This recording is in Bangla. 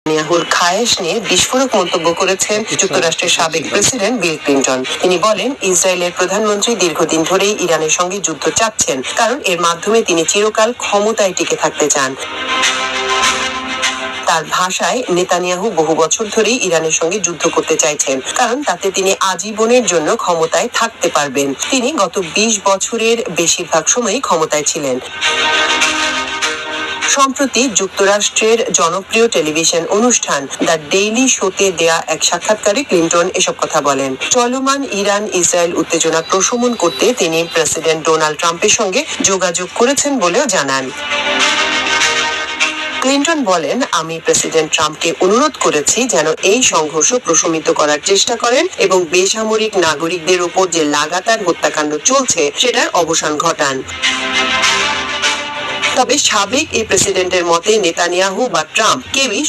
নেতানিয়াহুর খায়েশ নিয়ে বিস্ফোরক মন্তব্য করেছেন যুক্তরাষ্ট্রের সাবেক প্রেসিডেন্ট বিল ক্লিন্টন। তিনি বলেন, ইসরায়েলের প্রধানমন্ত্রী দীর্ঘদিন ধরেই ইরানের সঙ্গে যুদ্ধ চাচ্ছেন, কারণ এর মাধ্যমে তিনি চিরকাল ক্ষমতায় টিকে থাকতে চান। তার ভাষায়, নেতানিয়াহু বহু বছর ধরেই ইরানের সঙ্গে যুদ্ধ করতে চাইছেন, কারণ তাতে তিনি আজীবনের জন্য ক্ষমতায় থাকতে পারবেন। তিনি গত 20 বছরের বেশিরভাগ সময়ই ক্ষমতায় ছিলেন। সম্প্রতি যুক্তরাষ্ট্রের জনপ্রিয় টেলিভিশন অনুষ্ঠান দ্য ডেইলি শোতে দেয়া এক সাক্ষাৎকারে ক্লিন্টন এসব কথা বলেন। চলমান ইরান ইসরায়েল উত্তেজনা প্রশমন করতে তিনি প্রেসিডেন্ট ডোনাল্ড ট্রাম্পের সঙ্গে যোগাযোগ করেছেন বলেও জানান। ক্লিন্টন বলেন, আমি প্রেসিডেন্ট ট্রাম্পকে অনুরোধ করেছি যেন এই সংঘর্ষ প্রশমিত করার চেষ্টা করেন এবং বেসামরিক নাগরিকদের উপর যে লাগাতার হত্যাকাণ্ড চলছে সেটার অবসান ঘটান। তবে সাবেক এই প্রেসিডেন্টের মতে নেতানিয়াহু বা ট্রাম্প কেউই